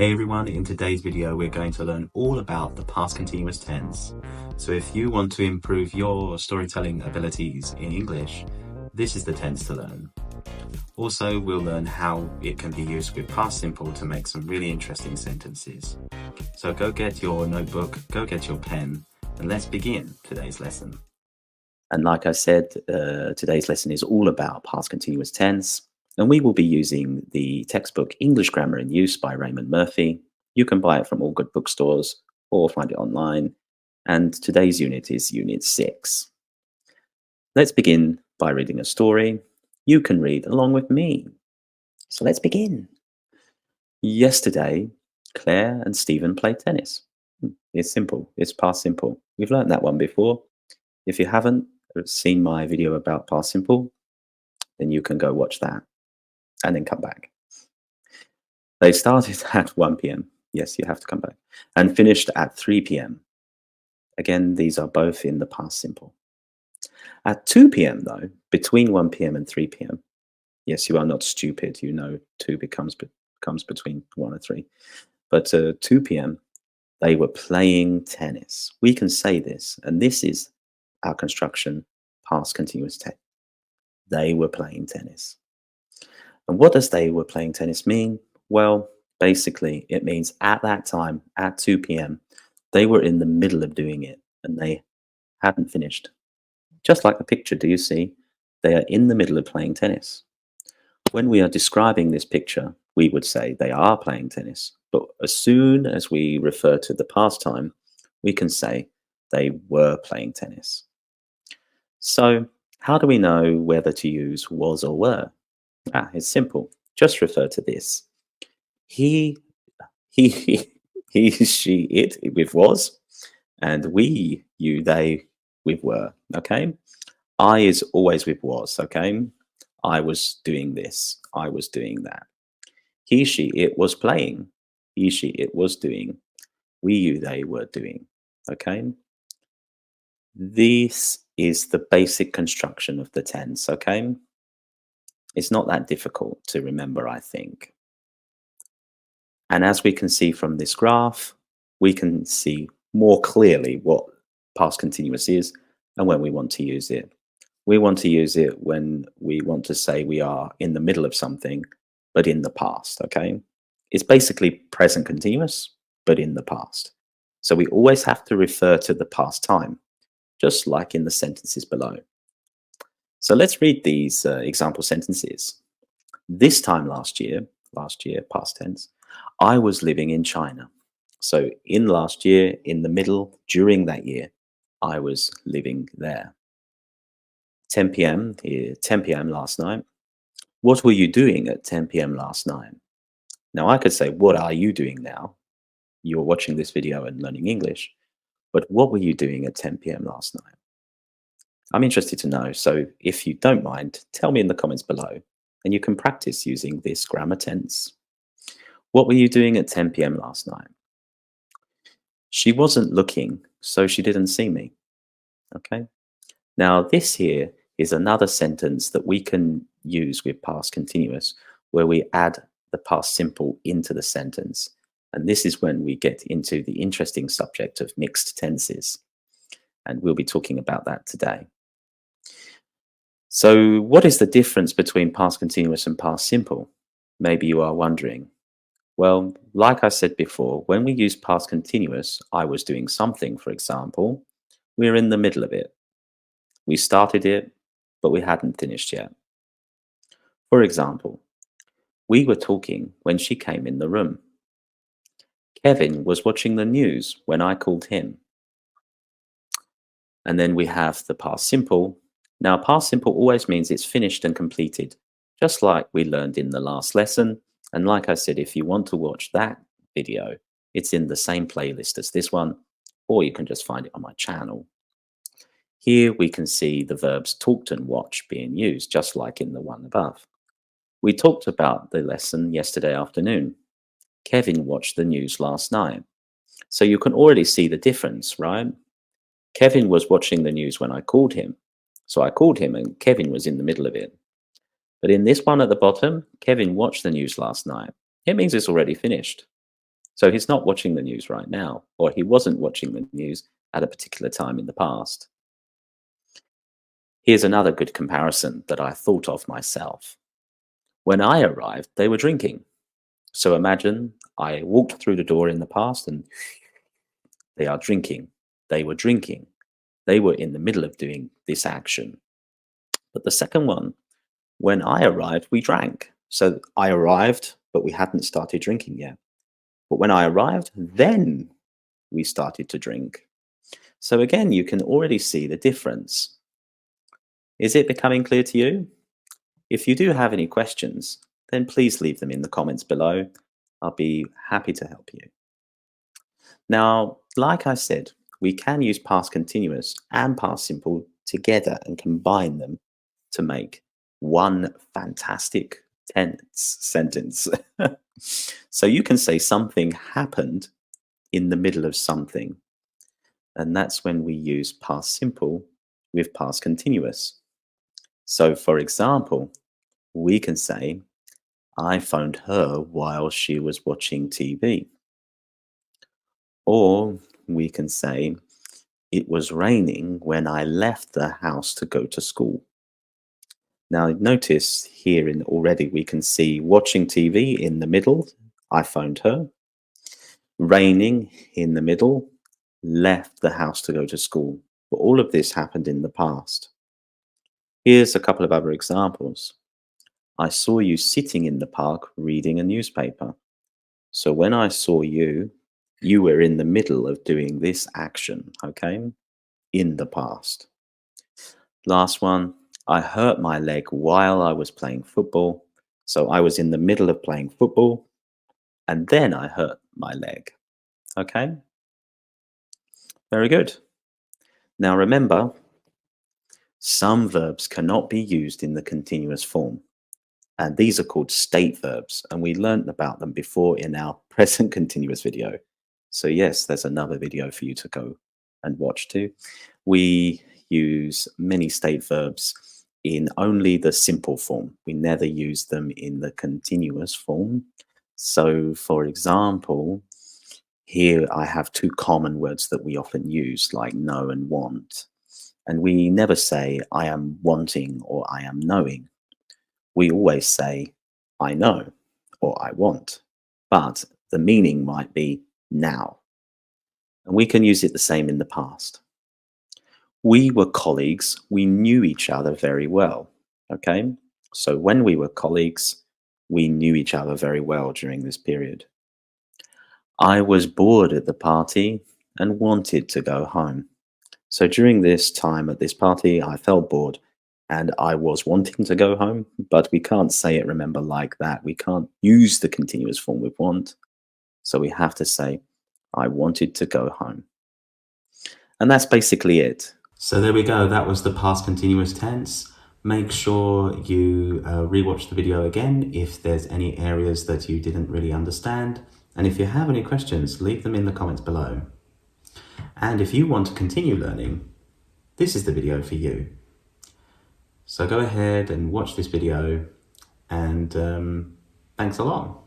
Hey everyone, in today's video we're going to learn all about the past continuous tense. So if you want to improve your storytelling abilities in English, this is the tense to learn. Also, we'll learn how it can be used with past simple to make some really interesting sentences. So go get your notebook, go get your pen, and let's begin today's lesson. And like I said, today's lesson is all about past continuous tense. And we will be using the textbook English Grammar in Use by Raymond Murphy. You can buy it from all good bookstores or find it online. And today's unit is Unit 6. Let's begin by reading a story. You can read along with me. So let's begin. Yesterday, Claire and Stephen played tennis. It's simple. It's past simple. We've learned that one before. If you haven't seen my video about past simple, then you can go watch that and then come back. They started at 1 p.m. Yes, you have to come back. And finished at 3 p.m. Again, these are both in the past simple. At 2 p.m. though, between 1 p.m. and 3 p.m. Yes, you are not stupid. You know 2 comes between 1 and 3. But 2 p.m. they were playing tennis. We can say this, and this is our construction past continuous tense. They were playing tennis. And what does they were playing tennis mean? Well, basically, it means at that time, at 2 p.m., they were in the middle of doing it and they hadn't finished. Just like the picture, do you see? They are in the middle of playing tennis. When we are describing this picture, we would say they are playing tennis. But as soon as we refer to the past time, we can say they were playing tennis. So, how do we know whether to use was or were? It's simple. Just refer to this. He, she, it with was, and we, you, they with were. Okay. I is always with was. Okay. I was doing this. I was doing that. He, she, it was playing. He, she, it was doing. We, you, they were doing. Okay. This is the basic construction of the tense. Okay. It's not that difficult to remember, I think. And as we can see from this graph, we can see more clearly what past continuous is and when we want to use it. We want to use it when we want to say we are in the middle of something, but in the past, okay? It's basically present continuous, but in the past. So we always have to refer to the past time, just like in the sentences below. So let's read these example sentences. This time last year, past tense, I was living in China. So in last year, in the middle, during that year, I was living there. 10 p.m. 10 p.m. last night. What were you doing at 10 p.m. last night? Now I could say, what are you doing now? You're watching this video and learning English. But what were you doing at 10 p.m. last night? I'm interested to know. So if you don't mind, tell me in the comments below and you can practice using this grammar tense. What were you doing at 10 p.m. last night? She wasn't looking, so she didn't see me. Okay. Now this here is another sentence that we can use with past continuous where we add the past simple into the sentence. And this is when we get into the interesting subject of mixed tenses. And we'll be talking about that today. So what is the difference between past continuous and past simple? Maybe you are wondering. Well, like I said before, when we use past continuous, I was doing something, for example, we're in the middle of it. We started it, but we hadn't finished yet. For example, we were talking when she came in the room. Kevin was watching the news when I called him. And then we have the past simple. Now, past simple always means it's finished and completed, just like we learned in the last lesson. And like I said, if you want to watch that video, it's in the same playlist as this one, or you can just find it on my channel. Here we can see the verbs talked and watched being used, just like in the one above. We talked about the lesson yesterday afternoon. Kevin watched the news last night. So you can already see the difference, right? Kevin was watching the news when I called him. So I called him and Kevin was in the middle of it. But in this one at the bottom, Kevin watched the news last night. It means it's already finished. So he's not watching the news right now, or he wasn't watching the news at a particular time in the past. Here's another good comparison that I thought of myself. When I arrived, they were drinking. So imagine I walked through the door in the past and they are drinking. They were drinking. They were in the middle of doing this action. But the second one, when I arrived, we drank. So I arrived, but we hadn't started drinking yet. But when I arrived, then we started to drink. So again, you can already see the difference. Is it becoming clear to you? If you do have any questions, then please leave them in the comments below. I'll be happy to help you. Now, like I said, we can use past continuous and past simple together and combine them to make one fantastic tense sentence. So you can say something happened in the middle of something. And that's when we use past simple with past continuous. So for example, we can say, I phoned her while she was watching TV. Or we can say, it was raining when I left the house to go to school. Now notice here already we can see watching TV in the middle, I phoned her. Raining in the middle, left the house to go to school. But all of this happened in the past. Here's a couple of other examples. I saw you sitting in the park reading a newspaper. So when I saw you, you were in the middle of doing this action, okay? In the past. Last one, I hurt my leg while I was playing football. So I was in the middle of playing football and then I hurt my leg. Okay? Very good. Now remember, some verbs cannot be used in the continuous form. And these are called state verbs. And we learned about them before in our present continuous video. So yes, there's another video for you to go and watch too. We use many state verbs in only the simple form. We never use them in the continuous form. So for example, here I have two common words that we often use, like know and want. And we never say I am wanting or I am knowing. We always say I know or I want, but the meaning might be now. And we can use it the same in the past. We were colleagues, we knew each other very well, okay? So when we were colleagues, we knew each other very well during this period. I was bored at the party and wanted to go home. So during this time at this party, I felt bored and I was wanting to go home, but we can't say it, remember, like that. We can't use the continuous form with want. So we have to say, I wanted to go home. And that's basically it. So there we go. That was the past continuous tense. Make sure you rewatch the video again if there's any areas that you didn't really understand. And if you have any questions, leave them in the comments below. And if you want to continue learning, this is the video for you. So go ahead and watch this video and thanks a lot.